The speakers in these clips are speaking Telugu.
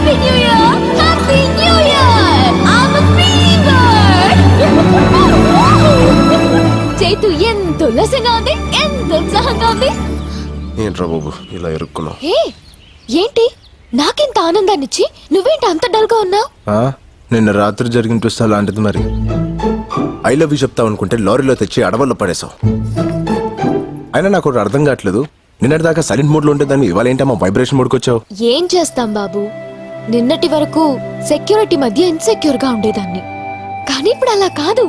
Happy new year, happy new year. I'm a fever. Chaitu ఎంత ఉల్లాసంగా ఉంది, ఎంత ఉత్సాహంగా ఉంది. ఏంట్రా బాబు ఇలా ఇరుక్కున్నావు? ఏంటి నాకెంత ఆనందాన్నిచ్చి నువ్వేంటి అంత డల్గా ఉన్నావు? నిన్న రాత్రి జరిగిన ట్విస్ట్ అలాంటిది. మరి ఐ లవ్ యూ చెప్తావు అనుకుంటే లారీలో తెచ్చి అడవుల్లో పడేసావు. అయినా నాకు ఒకటి అర్థం కావట్లేదు, నిన్నటి దాకా సైలెంట్ మోడ్ లో ఉంటే దాన్ని ఇవాళ ఏంటమ్మా వైబ్రేషన్ మోడ్కి వచ్చావు? ఏం చేస్తాం బాబు, నిన్నటి వరకు సెక్యూరిటీ మధ్య ఇన్సెక్యూర్ గా ఉండేదాన్ని, కానీ ఇప్పుడు అలా కాదు.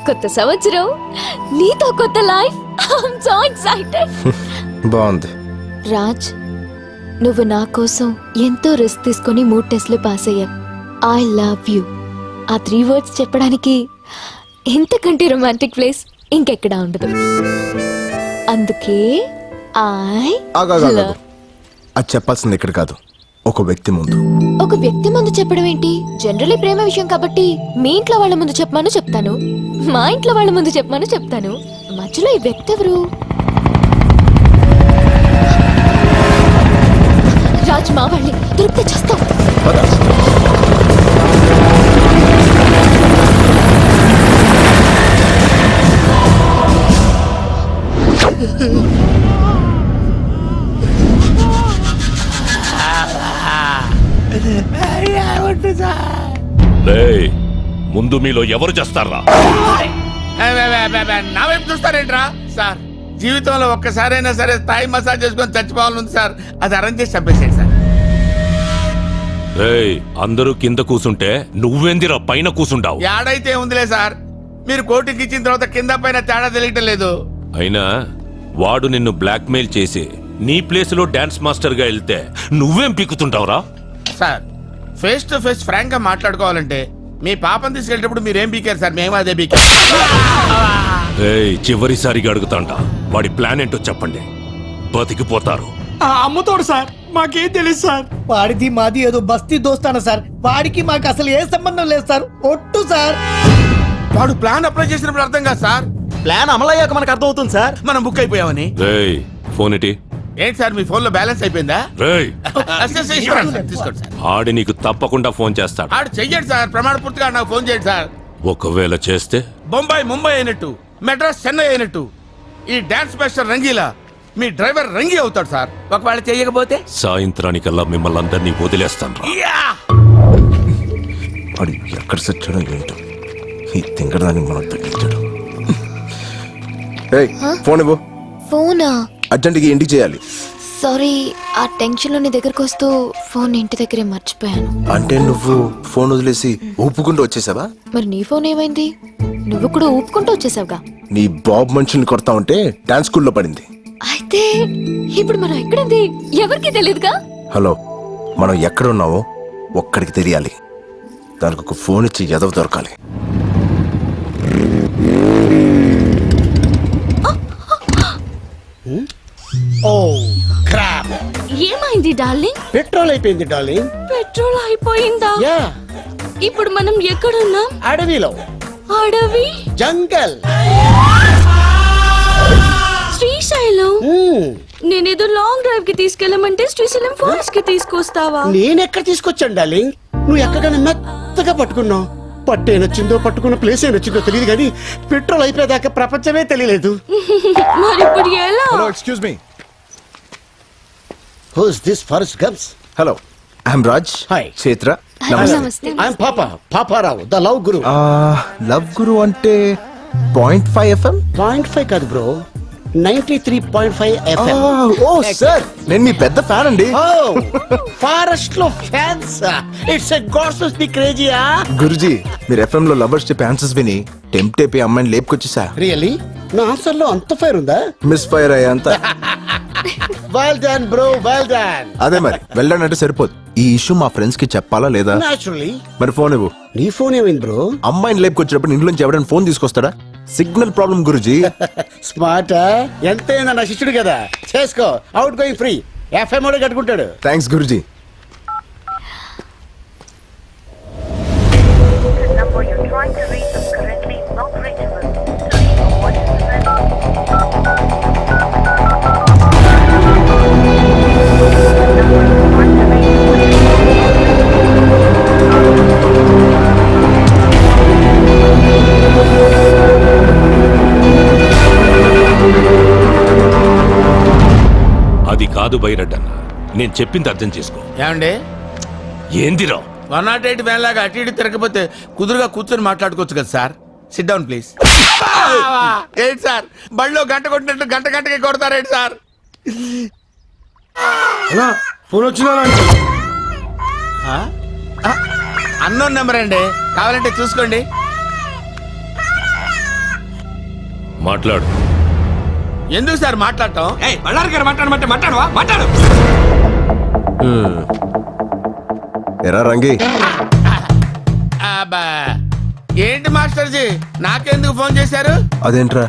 కొత్త సంవత్సరం, నీతో కొత్త లైఫ్. I'm so excited. బాగుంది రాజ్, నువ్వు నా కోసం ఎంతో రిస్క్ తీసుకొని 3 టెస్ట్లు పాస్ అయ్యావు. I love you. ఆ 3 words చెప్పడానికి ఇంతకంటే రొమాంటిక్ ప్లేస్ ఇంకెక్కడా ఉండదు. అందుకే అది చెప్పాల్సింది ఇక్కడ కాదు, ఒక వ్యక్తి ముందు. ఒక వ్యక్తి ముందు చెప్పడం ఏంటి? జనరల్లీ ప్రేమ విషయం కాబట్టి మీ ఇంట్లో వాళ్ళ ముందు చెప్పమని చెప్తాను, మా ఇంట్లో వాళ్ళ ముందు చెప్పమని చెప్తాను. మధ్యలో ఈ వ్యక్తి ఎవరు? రాజ్, మా వాళ్ళని దొరికితే చేస్తాం. ముందు మీలో ఎవరు చేస్తారా? నా వైపు చూస్తారేంట్రా సార్? జీవితంలో ఒక్కసారైనా సరే థాయ్ మసాజ్ చేసుకొని చచ్చిపోవాలని సార్. అది అరేంజ్ చేసి చంపేసేయండి సార్. అందరూ కింద కూసుంటే నువ్వెందిరా పైన కూసుంటావు? ఏడైతే ఉందిలే సార్, మీరు కోర్టుకి ఇచ్చిన తర్వాత కింద పైన తేడా తెలియటం లేదు. అయినా వాడు నిన్ను బ్లాక్ మెయిల్ చేసి నీ ప్లేస్ లో డాన్స్ మాస్టర్ గా వెళ్తే నువ్వేం పీకుతుంటావురా? Sir, face to face frank గా మాట్లాడుకోవాలంటే మీ పాపం తీసుకెళ్ళేటప్పుడు మీరేం పీకారు సార్? మేము అదే పీకా. చివరిసారిగా అడుగుతాంట, వాడి ప్లాన్ ఏంటో చెప్పండి, బతికిపోతారు. అమ్ముతాడు సార్, మాకేం తెలుసు సార్. వాడిది మాది ఏదో బస్తీ దోస్తాను సార్, వాడికి మాకు అసలు ఏ సంబంధం లేదు సార్. ఒట్టు సార్. వాడు ప్లాన్ అప్లై చేసినప్పుడు అర్థం కాదు సార్. ప్లాన్ అమలయ్యాక మనకు అర్థం అవుతుంది సార్. మనం బుక్ అయిపోయామని. ఫోన్ ఇటీ. ఏంటి సార్, మీ ఫోన్ లో బ్యాలెన్స్ అయిపోయిందా? తీసుకోండి సార్. ఆడి నీకు తప్పకుండా ఫోన్ చేస్తాడు. ఆడు చెయ్యండి సార్, ప్రమాణ పూర్తిగా నాకు ఫోన్ చేయండి సార్. ఒకవేళ చేస్తే బొంబాయి ముంబై అయినట్టు, మెడ్రాస్ చెన్నై అయినట్టు ఈ డాన్స్ మాస్టర్ రంగీలా మీ డ్రైవర్ రంగి అవుతాడు సార్. ఒకవేళ చెయ్యకపోతే సాయంత్రానికల్లా మిమ్మల్ని అందరినీ వదిలేస్తాను. వాడు ఎక్కడ సచ్చాడో ఏంటో, ఈ తింగరదాన్ని మనం తగ్గించాడు. ఫోన్ ఇవ్వు. ఫోనా? అర్జెంట్గా ఇంటికి చేయాలి. సారీ, ఆ టెన్షన్ లో నీ దగ్గరకు వస్తూ ఫోన్ ఇంటి దగ్గరే మర్చిపోయాను. అంటే నువ్వు ఫోన్ వదిలేసి ఊపుకుంటూ వచ్చేసావా? మరి నీ ఫోన్ ఏమైంది? నువ్వు కూడా ఊపుకుంటూ వచ్చేసావుగా. నీ బాబు మనుషుల్ని కొడతా ఉంటే డాన్స్ స్కూల్లో పడింది. అయితే ఇప్పుడు మనం ఎక్కడుంది ఎవరికి తెలియదుగా. హలో, మనం ఎక్కడ ఉన్నావో ఒక్కడికి తెలియాలి. దానికి ఒక ఫోన్ ఇచ్చి ఎదవ దొరకాలి. ఏమైంది డార్లింగ్? పెట్రోల్ అయిపోయింది డార్లింగ్. పెట్రోల్ అయిపోయిందా? ఇప్పుడు మనం ఎక్కడున్నాం? అడవిలో. అడవి? జంగల్. శ్రీశైలం. నేనేదో లాంగ్ డ్రైవ్ కి తీసుకెళ్ళమంటే శ్రీశైలం ఫారెస్ట్ కి తీసుకొస్తావా? నేనెక్కడ తీసుకొచ్చాను డార్లింగ్? నువ్వు ఎక్కడికైనా మెత్తగా పట్టుకున్నావు. పట్టు ఏనొచ్చిందో పట్టుకున్న ప్లేస్ ఏనొచ్చిందో తెలియదు కానీ పెట్రోల్ అయిపోయేదాకా ప్రపంచమే తెలియలేదు. మరి ఇప్పుడు ఎలా? Hello, excuse me. Who's this forest girls? Hello, I'm Raj. Hi. Chaitra. నమస్తే. I'm Paparao, the love guru. Love guru అంటే 0.5 FM? 0.5 కాదు బ్రో, 93.5 FM. ఓ సార్, నేను మీ పెద్ద ఫ్యాన్ అండి. ఫారెస్ట్ లో fans. It's a gods the క్రేజీయా. గురుజీ, మీరు FM లో లవర్స్ చెప్పే ఆన్సర్స్ విని టెంప్ట్ అయిపోయి అమ్మాయిని లేపుకొచ్చేసా. రియల్లీ? నా ఆన్సర్ లో అంత ఫైర్ ఉందా? మిస్ ఫైర్ అయ్యా అంత. Well done bro, well done. అదే మరి, వెళ్ళానంటే సరిపోదు. ఈ ఇష్యూ మా ఫ్రెండ్స్ కి చెప్పాలా లేదా? నాచురల్లీ. మరి ఫోన్ ఇవ్వు. నీ ఫోన్ ఏమైంది బ్రో? అమ్మాయిని లేపుకొచ్చినప్పుడు ఇంట్లో నుంచి ఎవరైనా ఫోన్ తీసుకొస్తాడా? Signal problem Guruji. స్మార్ట్. ఎంతైనా నా శిష్యుడు కదా, చేసుకో. Out going free. FM కూడా కట్టుకుంటాడు. Thanks Guruji. number you're trying to reach is currently not reachable. To leave a voice message. The number you're trying to reach is కాదు బైరెడ్డన్న, నేను చెప్పింది అర్థం చేసుకో. ఏమండి ఏందిరా 108 వ్యాన్ లాగా అటు ఇటు తిరగకపోతే కుదురుగా కూర్చొని మాట్లాడుకోవచ్చు కదా సార్. SIT down please. ఏంటి సార్ బళ్ళో గంట కొట్టినట్టు గంటకి కొడతారేంటి సార్? ఫోన్ వచ్చిందా? అన్నోన్ నెంబర్ అండి, కావాలంటే చూసుకోండి. మాట్లాడు. ఎందుకు సార్ మాట్లాడటం? ఎరా రంగి, అబ్బా, ఏంటి మాస్టర్జీ నాకెందుకు ఫోన్ చేశారు? అదేంట్రా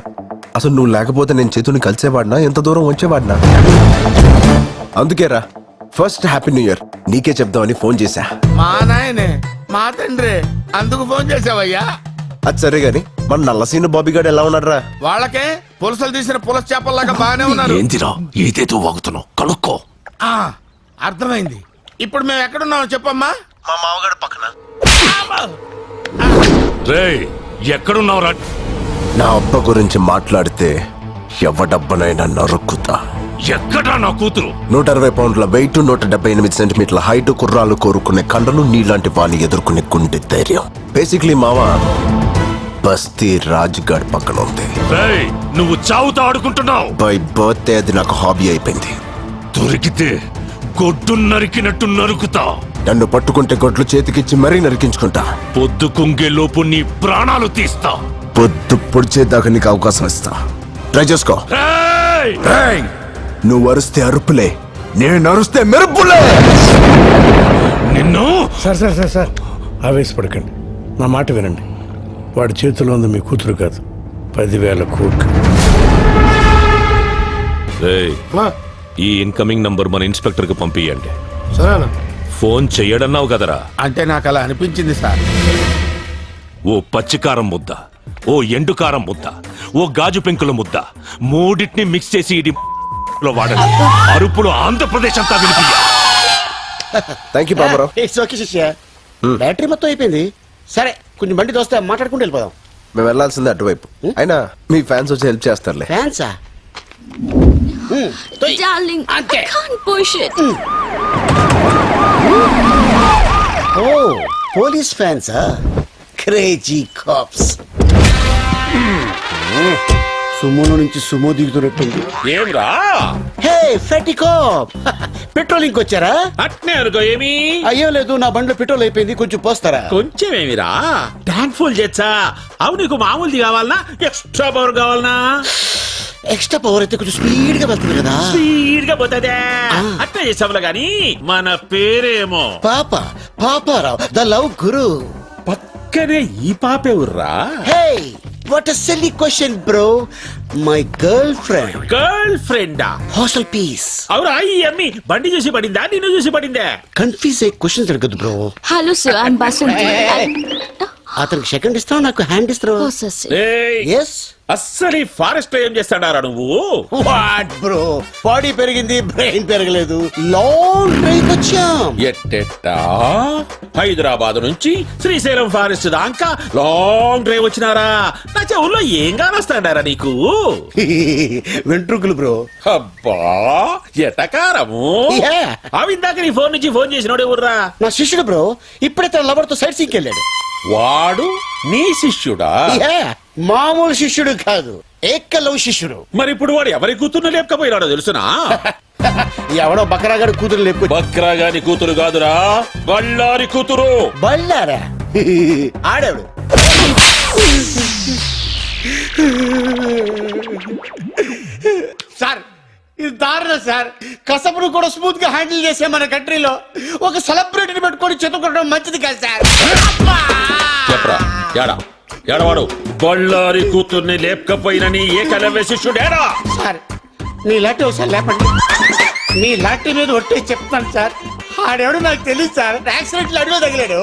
అసలు నువ్వు లేకపోతే నేను చేతుని కలిసేవాడినా, ఎంత దూరం వచ్చేవాడినా? అందుకేరా ఫస్ట్ హ్యాపీ న్యూ ఇయర్ నీకే చెప్దామని ఫోన్ చేశా. మా నాయనే మా తండ్రి అందుకు ఫోన్ చేసావయ్యా? అది సరే గాని మన నల్లసీను బాబీ గారు ఎలా ఉన్నారా? వాళ్ళకే పులసలు తీసిన పులస చేపల్లాగా బాగానే ఉన్నారు. ఏందిరా ఏదేదో వాగుతున్నావు, కనుక్కో. ఆ, అర్థమైంది. ఇప్పుడు మేము ఎక్కడున్నామో చెప్పమ్మా. మా మామగారు పక్కన. రేయ్ ఎక్కడున్నావురా? నా అబ్బ గురించి మాట్లాడితే ఎవడబ్బనైనా నరుక్కుతా. ఎక్కడా నా కూతురు? 160 పౌండ్ల వెయిట్, 178 సెంటీమీటర్ల హైట్, కుర్రాలు కోరుకునే కండలు, నీలాంటి వాణ్ణి ఎదుర్కొనే గుండె ధైర్యం. బేసిక్లీ మావా బస్తీ రాజ్గఢ్ పక్కన ఉంది. రేయ్ నువ్వు చావుతో ఆడుకుంటున్నావు. బై బర్త్డే అది నాకు హాబీ అయిపోయింది. దొరికితే గొడ్డు నరికినట్టు నరుకుతా. నన్ను పట్టుకుంటే గొడ్లు చేతికిచ్చి మరీ నరికించుకుంటా. పొద్దు కుంగే లోపు నీ ప్రాణాలు తీస్తా. పొద్దు పొడిచేదాకా నీకు అవకాశం ఇస్తా. ట్రై చేసుకో. రేయ్! రేయ్! నువ్వు అరుస్తే అరుపులే, నేను అరుస్తే మెరుపులే. నిన్ను సార్ సార్ సార్ సార్ ఆవేశపడకండి, నా మాట వినండి. వాడి చేతిలో ఉంది మీ కూతురు కాదు, 10,000 కోట్లు. రేయ్, ఈ ఇన్కమింగ్ నంబర్ మన ఇన్స్పెక్టర్ కి పంపియండి. సరేనా? ఫోన్ చెయ్యడన్నావు కదరా? అంటే నాకు అలా అనిపించింది సార్. ఓ పచ్చికారం ముద్ద, ఓ ఎండుకారం ముద్ద, ఓ గాజు పెంకుల ముద్ద, మూడింటిని మిక్స్ చేసి ఇది లో వాడండి. అరుపులు ఆంధ్రప్రదేశ్ అంతా వినిపించ. Thank you Baburao. It's okay శిష్య. బ్యాటరీ మొత్తం అయిపోయింది. సరే కొంచెం బండి దోస్తే మాట్లాడుకుంటూ వెళ్ళిపోదాం. మేము వెళ్ళాల్సింది అటువైపు. అయినా మీ ఫ్యాన్స్ వచ్చి హెల్ప్ చేస్తారులే. ఫ్యాన్సా? Darling, అంతే. I can't push it. ఓ పోలీస్ ఫ్యాన్సా? Crazy cops. సుమోలో నుంచి సుమో దిగుతున్నట్టుంది. ఏమ్రా హే ఫెటీ కాప్, పెట్రోలింగ్ వచ్చారా? అట్నే అనుకో. ఏమి అయ్యో లేదు, నా బండిలో పెట్రోల్ అయిపోయింది, కొంచెం పోస్తారా? కొంచెం ఏమిరా ట్యాంక్ ఫుల్ చేచ్చా. అవు నీకు మామూలుది కావాలనా ఎక్స్ట్రా పవర్ కావాలనా? ఎక్స్ట్రా పవర్ అయితే కొంచెం స్పీడ్ గా వెళ్తుంది కదా. స్పీడ్ గా పోతుందే. అట్లా చేసావులే గాని మన పేరేమో పాపారావు ద లవ్ గురు. పక్కనే ఈ పాపే ఉర్రా. Hey what a silly question bro. My girl friend. Girl ఫ్రెండా? Hostel piece. అవురా ఈ అమ్మి బండి చూసి పడిందా నిన్ను చూసి పడిందా? కన్ఫ్యూజ్ అయ్యే క్వశ్చన్స్ అడగదు bro. Hello sir, I'm Basanti. అతనికి సెకండ్ ఇస్తావు, నాకు హ్యాండ్ ఇస్తావు. Oh, sir, sir. ఏయ్, ఎస్. అస్సలు ఫారెస్ట్ లో ఏం చేస్తాడారా నువ్వు? వాట్ బ్రో, బాడీ పెరిగింది బ్రెయిన్ పెరగలేదు. లాంగ్ డ్రైవ్ వచ్చాం. ఎట్టెట్టా హైదరాబాద్ నుంచి శ్రీశైలం ఫారెస్ట్ దాకా లాంగ్ డ్రైవ్ వచ్చినారా? నా చెవుల్లో ఏం కానొస్తాడారా నీకు? వెంట్రుకలు బ్రో. అబ్బా ఎటకారము. Yeah. అవిందాక నీ ఫోన్ నుంచి ఫోన్ చేసినోడే ఊర్రా? నా శిష్యుడు బ్రో, ఇప్పుడే తన లవర్ తో సైట్ సీకి వెళ్ళాడు. వాడు నీ శిష్యుడా? Yeah. మామూలు శిష్యుడు కాదు, ఏకలవ్ శిష్యుడు. మరి ఇప్పుడు వాడు ఎవరి కూతుర్ని లేపకపోయినాడో తెలుసునా? ఎవడో బకరాగాడు కూతురు లేపు. బక్రా గాని కూతురు కాదురా, బళ్ళారి కూతురు. బళ్ళారా? ఆడేవాడు. సార్ ఇది దారుణం సార్. కసపును కూడా స్మూత్ గా హ్యాండిల్ చేసే మన కంట్రీలో ఒక సెలబ్రిటీని పెట్టుకొని చెతుకోవడం మంచిది కాదు సార్. చెప్పరా ఏడా ఏడవాడు బళ్ళారి కూతుర్ని లేపకపోయిన నీ ఏకలవ్య శిష్యుడేరా? సార్ నీ లాంటి ఒకసారి లేపండి. మీ లాంటి మీద ఒట్టే చెప్తాను సార్. ఆడెవడు నాకు తెలియదు సార్. యాక్సిడెంట్ లో అడుగు తగిలాడు,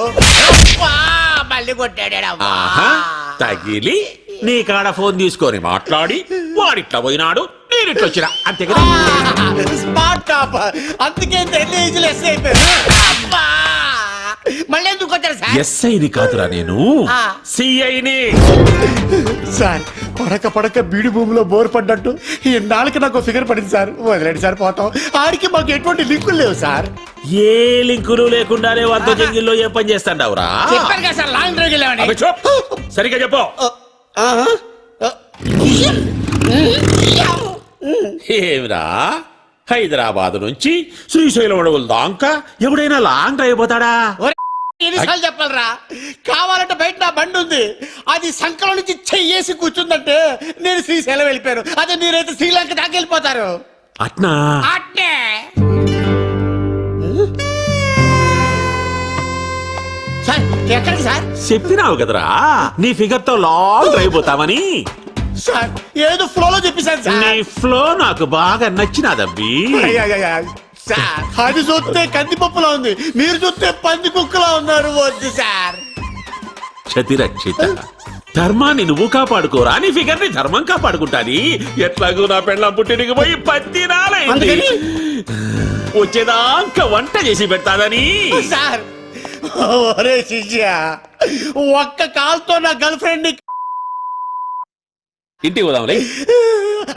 మళ్ళీ కొట్టాడు. ఆహా, తగిలి నీ కాడ ఫోన్ తీసుకొని మాట్లాడి వాడిట్లా పోయినాడు, నేనిట్లా వచ్చినా, అంతే కదా? Smart top. అందుకే ఎర్లీ ఏజ్ లో ఎస్ఐ అయిపోయారు. మళ్ళీ ఎందుకు వచ్చారు సార్? ఎస్ఐని కాదురా నేను, సిఐని. సార్ పడక పడక బీడి భూమిలో బోర్ పడ్డట్టు ఇన్నాళ్ళకి నాకు ఫిగర్ పడింది సార్. వదిలేండి సార్, పోతాం. ఆడికి మాకు ఎటువంటి లింకులు లేవు సార్. ఏ లింకులు లేకుండానే వారితో జంగిల్లో ఏ పని చేస్తాండవురా? చెప్పారు కదా సార్, లాంగ్ డ్రైవ్ వెళ్ళామని. అబ్బే చూప్. సరిగ్గా చెప్పు. ఏమిరా, హైదరాబాద్ నుంచి శ్రీశైలం అడవుల దాకా ఎవడైనా లాంగ్ డ్రైవ్ పోతాడా? ఎన్నిసార్లు చెప్పాలరా? కావాలంటే బయట నా బండి ఉంది, అది సంకలం నుంచి చెయ్యేసి కూర్చుందంటే నేను శ్రీశైలం వెళ్ళిపోయాను. అదే మీరైతే శ్రీలంక దాకా వెళ్ళిపోతారు. అట్నా? అట్నే. సార్ ఎక్కడికి సార్? చెప్పినావు కదరా నీ ఫిగర్ తో లాంగ్ డ్రైవ్ పోతామని. సార్ ఏదో ఫ్లోలో చెప్పేశాను నీ సార్. ఫ్లో నాకు బాగా నచ్చినాదబ్బి. సార్ అది చూస్తే కందిపప్పులా ఉంది, మీరు చూస్తే పంది కుక్కలా ఉన్నారు. వద్దు సార్. క్షతిరక్షిత, ధర్మాన్ని నువ్వు కాపాడుకోరా, నీ ఫిగర్ ని ధర్మం కాపాడుకుంటాది. ఎట్లాగూ నా పెళ్ళం పుట్టినకి పోయి 10 నాలైంది. అందుకని? వచ్చేదాకా వంట చేసి పెడతాదని. సార్ ఒరే శిష్య, ఒక్క కాల్తో నా గర్ల్ ఫ్రెండ్ ఇంటికి పోదాంలే.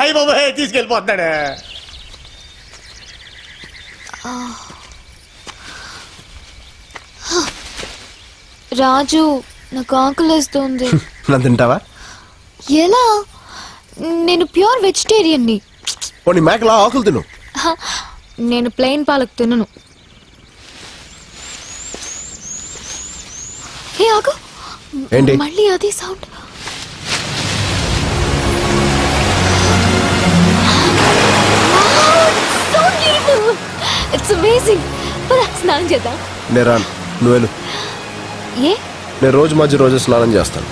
అయ్యి బాబాయ్ తీసుకెళ్ళిపోతున్నాడు. రాజు, నాకు ఆకలేస్తుంది. నన్ను తింటావా? ఎలా? నేను ప్యూర్ వెజిటేరియన్ని. పోనీ మేకలా ఆకులు తిను. హ, నేను ప్లెయిన్ పాలక్ తినను. హే ఆగు, ఏంటి? మళ్ళీ అది సౌండ్. It's amazing. స్నానం చేద్దాం. నేను రాను, నువ్వు వెళ్ళు. ఏ? నేను రోజు స్నానం చేస్తాను.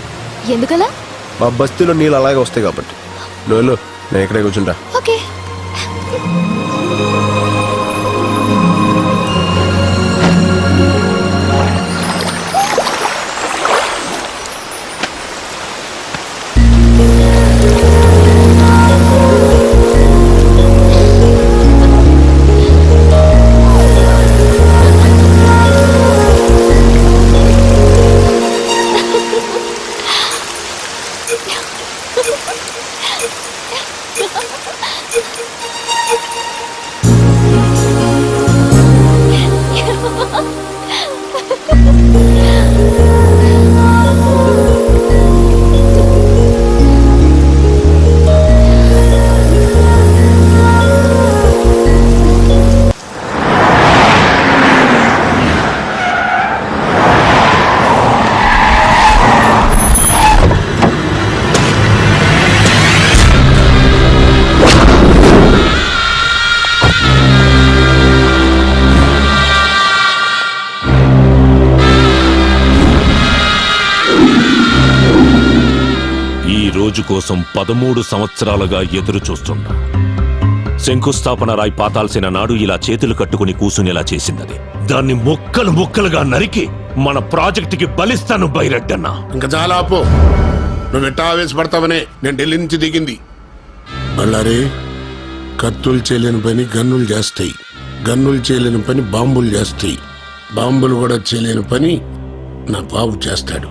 ఎందుకలా? మా బస్తీలో నీళ్ళు అలాగే వస్తాయి కాబట్టి. నువ్వు వెళ్ళు, నేను ఇక్కడే కూర్చుంటా. ఓకే. రోజు కోసం 13 సంవత్సరాలుగా ఎదురు చూస్తున్నా. శంకుస్థాపన రాయి పాతాల్సిన నాడు ఇలా చేతులు కట్టుకుని కూసునేలా చేసిందని, దాన్ని ముక్కలు ముక్కలుగా నరికి మన ప్రాజెక్టుకి బలిస్తాను బైరెడ్డన్నా. ఇంకా చాలా ఆపు. నువ్వు ఎట్టా ఆవేశపడతావనే నేను ఢిల్లీ నుంచి దిగింది. బళ్ళారే, కత్తులు చేయలేని పని గన్నులు చేస్తాయి, గన్నులు చేయలేని పని బాంబులు చేస్తాయి, బాంబులు కూడా చేయలేని పని నా బాబు చేస్తాడు.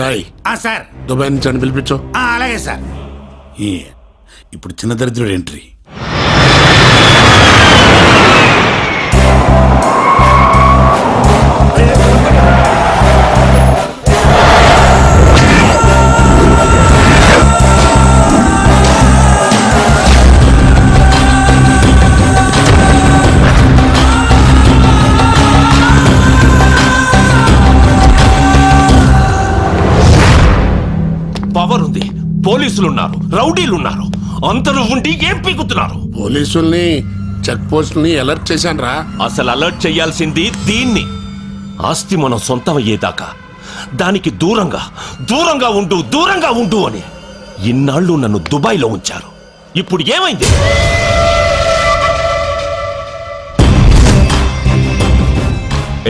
రాయ్ సార్, దుబాయ్ నుంచి అని పిలిపించు. అలాగే సార్. ఇప్పుడు చిన్న దరిద్రుడు ఎంట్రీ. పవర్ ఉంది, పోలీసులున్నారు, రౌడీలున్నారు, అందరూ ఉండి ఏం పీకుతున్నారు? పోలీసుల్ని చెక్ పోస్టుల్ని అలర్ట్ చేశాను రా. అసలు అలర్ట్ చేయాల్సింది దీన్ని. ఆస్తి మనం సొంతం అయ్యేదాకా దానికి దూరంగా దూరంగా ఉండు, దూరంగా ఉండు అని ఇన్నాళ్ళు నన్ను దుబాయ్లో ఉంచారు. ఇప్పుడు ఏమైంది?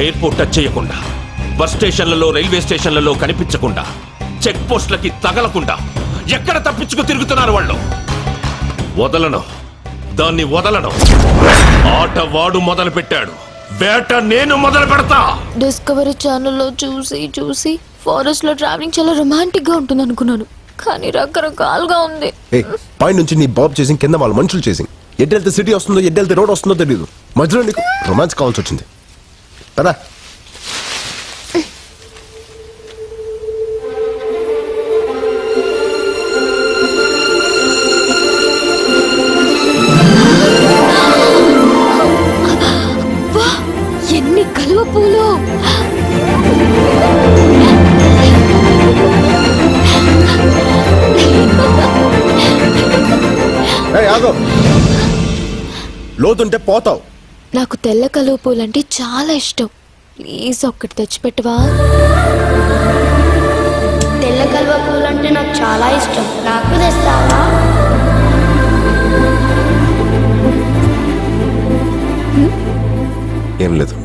ఎయిర్పోర్ట్ టచ్ చేయకుండా, బస్ స్టేషన్లలో, రైల్వే స్టేషన్లలో కనిపించకుండా, చెక్ పోస్టులకి తగలకుండా ఎక్కడ తప్పించుకు తిరుగుతున్నారు వాళ్ళు. వదలను, దాన్ని వదలను. ఆట వాడు మొదలు పెట్టాడు, వేట నేను మొదలు పెడతా. డిస్కవరీ ఛానల్లో చూసి ఫారెస్ట్ లో ట్రావెలింగ్ చాలా రొమాంటిక్ గా ఉంటుంది అనుకున్నాను. కానీ రకరకాలుగా ఉంది. ఏ పై నుంచి నీ బాబు చేసింగ్, కింద వాళ్ళ మనుషులు చేసింగ్. ఎడ్డు వెళ్తే సిటీ వస్తుందో, ఎడ్డు వెళ్తే రోడ్ వస్తుందో తెలియదు. మధ్యలో నీకు రొమాన్స్ కావాల్సి వచ్చింది కదా. వా, ఎన్ని కలువ పూలు! ఏయ్, ఆగు. లోతుంటే పోతావు. నాకు తెల్ల కలువ పూలంటే చాలా ఇష్టం. ప్లీజ్ ఒక్కటి తెచ్చిపెట్టవా? తెల్ల కలువ పూలు అంటే నాకు చాలా ఇష్టం. నాకు తెస్తావా? ఏం లేదు.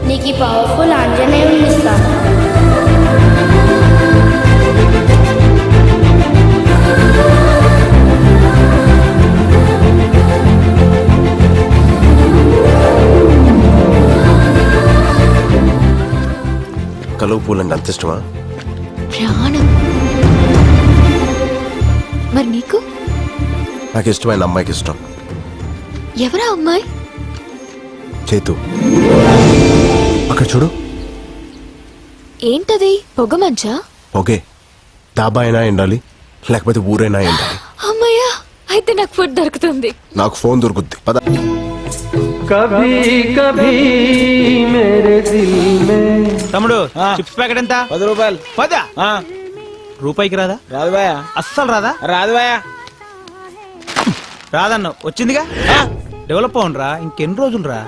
నీకు ఈ పవర్ఫుల్ ఆంజనేయుని ఇస్తాను. కలువ పూలంటే అంత ఇష్టమా? ప్రాణం. మరి నీకు? నాకు ఇష్టమైన అమ్మాయికి ఇష్టం. ఎవరా అమ్మాయి? చేతు. అక్కడ చూడు. ఏంటది? పొగ మంచా? ఓకే, డాబా అయినా ఎండాలి, లేకపోతే ఊరైనా ఎండాలి. అమ్మయ్యా, అయితే నాకు ఫుడ్ దొరుకుతుంది. నాకు ఫోన్ దొరుకుద్ది. పద. తమ్ముడు చిప్స్ ప్యాకెట్ ఎంత? 10 రూపాయలు. 10 రూపాయికి రాదా? రాదు బాయా. అస్సలు రాదా? రాదు బాయా. రాదన్న వచ్చిందిగా. డెవలప్ అవునరా, ఇంకెన్ని రోజులు రా.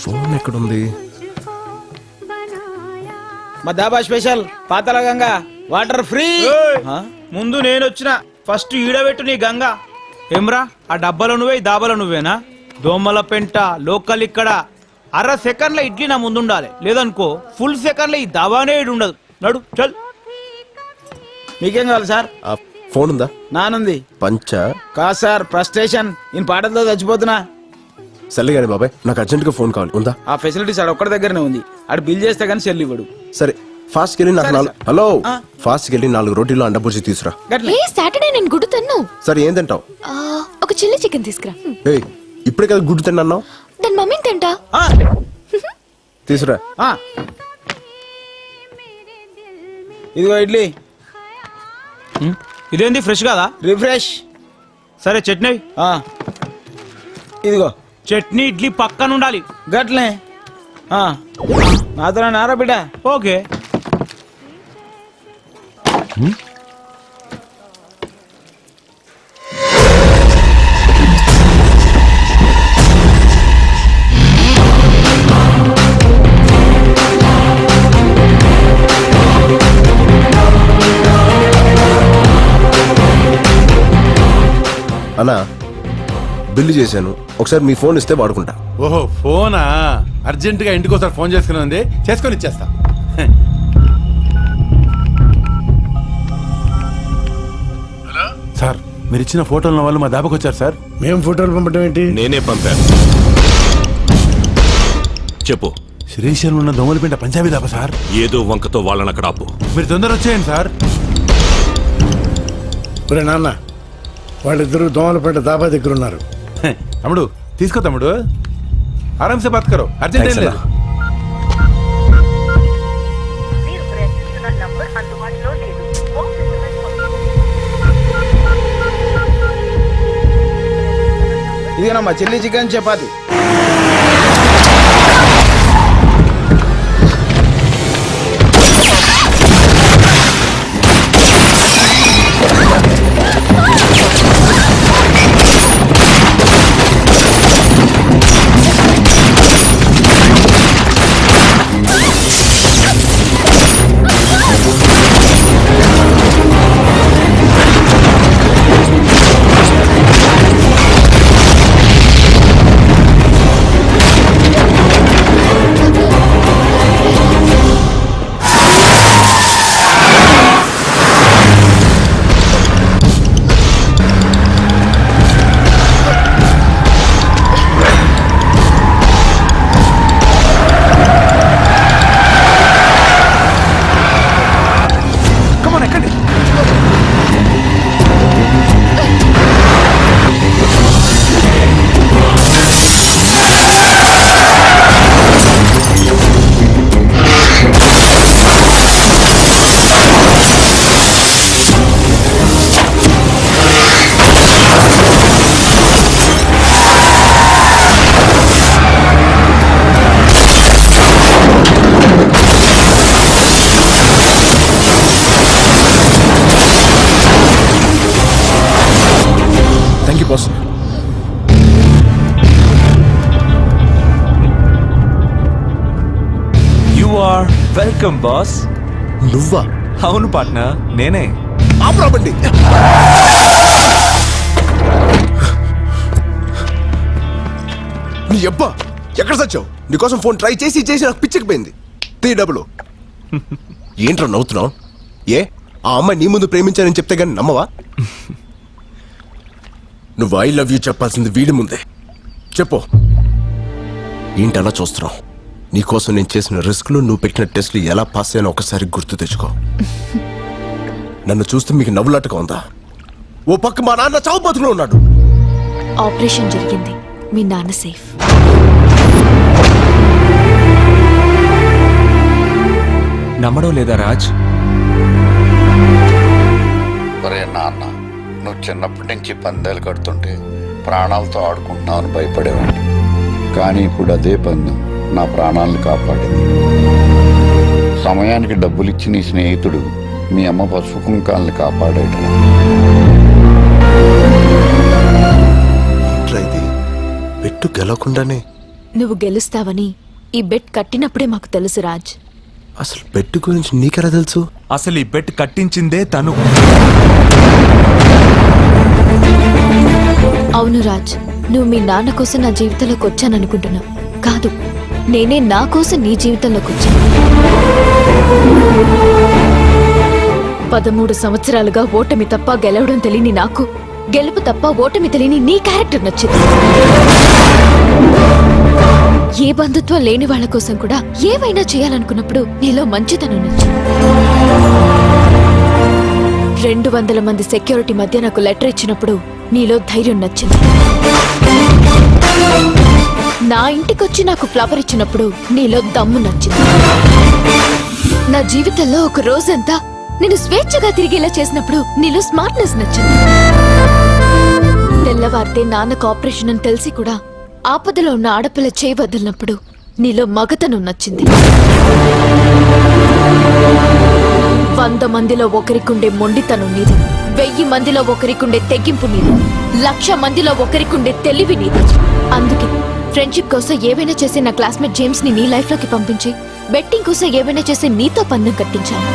ఫోన్ ఎక్కడుంది? మా దాబా స్పెషల్ పాతల గంగా వాటర్ ఫ్రీ. ముందు నేను వచ్చిన ఫస్ట్ ఈడబెట్టు నీ గంగ. ఏమ్రా, ఆ డబ్బాలో నువ్వే, ఈ దాబాలో నువ్వేనా? దోమల పెంట లోకల్ ఇక్కడ. అర సెకండ్ల ఇడ్లీ నా ముందు ఉండాలి, లేదనుకో ఫుల్ సెకండ్ల ఈ దాబానే ఇడు ఉండదు. నడు చల్. మీకేం కావాలి సార్? ఆ ఫోన్ ఉందా? నానుంది. పంచ కాదు సార్, ఫ్రస్ట్రేషన్. నేను పాటలతో చచ్చిపోతున్నా. సరే కానీ బాబాయ్, నాకు అర్జెంట్గా ఫోన్ కావాలి. ఉందా? ఆ ఫెసిలిటీస్ ఆడ ఒక్కడి దగ్గరనే ఉంది. ఆడు బిల్ చేస్తే కానీ సెల్ ఇవ్వడు. సరే, ఫాస్ట్ వెళ్ళి నాకు సరే, 4 హలో ఫాస్ట్ వెళ్ళి 4 రోటీలు అండబుర్జీ తీసురా. గట్లే. ఏ సాటర్డే నేను గుడ్డు తిన్ను. సరే, ఏం తింటావు? ఒక చిల్లీ చికెన్ తీసుకురా. ఏయ్, ఇప్పుడే కదా గుడ్డు తిన్నావు. దాని మమ్మీని తింటా. ఆ, తీసురా. ఆ. ఇదిగో ఇడ్లీ. ఇదేంది ఫ్రెష్ కాదా? రిఫ్రెష్. సరే చట్నీ. ఆ. ఇదిగో చట్నీ ఇడ్లీ పక్కన ఉండాలి. గట్లే. ఆ. నాతో నారా బిడ్డ. ఓకే. అన్నా, బిల్లు చేశాను, ఒకసారి మీ ఫోన్ ఇస్తే వాడుకుంటా. ఓహో, ఫోనా? అర్జెంట్ గా ఇంటికి ఒకసారి ఫోన్ చేసుకుని ఉంది, చేసుకొని ఇచ్చేస్తా. సార్, మీరు ఇచ్చిన ఫోటోల వాళ్ళు మా దాబాకి వచ్చారు సార్. మేము ఫోటోలు పంపడం ఏంటి? నేనే పంపాను. చెప్పు. శ్రీశైలం ఉన్న దోమలపేట పంజాబీ దాబా సార్. ఏదో వంకతో వాళ్ళని అక్కడ ఆపు. మీరు తొందర వచ్చేయండి సార్. ఒరే నాన్న, వాళ్ళిద్దరూ దోమలపేట దాబా దగ్గర ఉన్నారు. తమ్ముడు తీసుకో తమ్ముడు, ఆరాంసే బాత్ కరో, అర్జెంట్ ఏం లేదు. మీరు ప్రయత్నిస్తున్న నంబర్ అందుబాటులో లేదు. ఫోన్ SMS ఇదిగోనమ్మా chilli chicken chapati. Boss you are welcome boss. నువ్వా? అవును పార్ట్నర్, నేనే. ఆపరాబండి. నీ అబ్బా ఎక్కడ సచ్చావు? నీకోసం ఫోన్ ట్రై చేసి చేసి నాకు పిచ్చకపోయింది. డబ్బులు ఏంట్రా నవ్వుతున్నావు? ఏ ఆ అమ్మాయి నీ ముందు ప్రేమించానని చెప్తే గానీ నమ్మవా? నువ్వు ఐ లవ్ యూ చెప్పాల్సింది వీడి ముందే. చెప్పు. ఏంటి అలా చూస్తున్నావు? నీకోసం నేను చేసిన రిస్క్లు, నువ్వు పెట్టిన టెస్ట్లు ఎలా పాస్ అయ్యానో ఒకసారి గుర్తు తెచ్చుకో. నన్ను చూస్తే మీకు నవ్వులాటగా ఉందా? ఓ పక్క మా నాన్న చావు బతుకులో ఉన్నాడు. ఆపరేషన్ జరిగింది, మీ నాన్న సేఫ్. నమ్మడం లేదా రాజ్? ఒరే నాన్న, నువ్వు చిన్నప్పటి నుంచి పందాలు కడుతుంటే ప్రాణాలతో ఆడుకుంటున్నావు భయపడేవాడిని. కానీ ఇప్పుడు అదే పందెం నా ప్రాణాలను కాపాడింది. సమయానికి డబ్బులిచ్చి నీ స్నేహితుడు మీ అమ్మ పసుపు కుంకాలను కాపాడాడు. ఇది పెట్టు గెలవకుండానే నువ్వు గెలుస్తావని ఈ బెట్ కట్టినప్పుడే మాకు తెలుసు రాజ్. అసలు బెట్ గురించి నీకెలా తెలుసు? అసలు ఈ బెట్ కట్టించిందే తను. అవును రాజ్, నువ్వు మీ నాన్న కోసం నా జీవితంలోకి వచ్చాననుకుంటున్నావు. కాదు, నేనే నా కోసం నీ జీవితంలోకి వచ్చాను. 13 సంవత్సరాలుగా ఓటమి తప్ప గెలవడం తెలియని నాకు, గెలుపు తప్ప ఓటమి తెలియని నీ క్యారెక్టర్ నచ్చింది. ఏ బంధుత్వం లేని వాళ్ళ కోసం కూడా ఏవైనా చేయాలనుకున్నప్పుడు నీలో మంచితనం నచ్చింది. 200 మంది సెక్యూరిటీ మధ్య నాకు లెటర్ ఇచ్చినప్పుడు నీలో ధైర్యం నచ్చింది. నా ఇంటికొచ్చి నాకు ఫ్లవర్ ఇచ్చినప్పుడు నీలో దమ్ము నచ్చింది. నా జీవితంలో ఒక రోజంతా నేను స్వేచ్ఛగా తిరిగేలా చేసినప్పుడు నీలో స్మార్ట్నెస్ నచ్చింది. తెల్లవారితే నాన్నకు ఆపరేషన్ అని తెలిసి కూడా ఆపదలో ఉన్న ఆడపిల్ల చేయి వదిలినప్పుడు నీలో మగతనం నచ్చింది. 100 మందిలో ఒకరికుండే మొండితనం నీది, 1000 మందిలో ఒకరికుండే తెగింపు నీది, 1,00,000 మందిలో ఒకరికుండే తెలివి నీది. అందుకే ఫ్రెండ్షిప్ కోసం ఏవైనా చేసే నా క్లాస్మేట్ జేమ్స్ ని నీ లైఫ్ లోకి పంపించి, బెట్టింగ్ కోసం ఏవైనా చేసే నీతో పందెం కట్టించాను.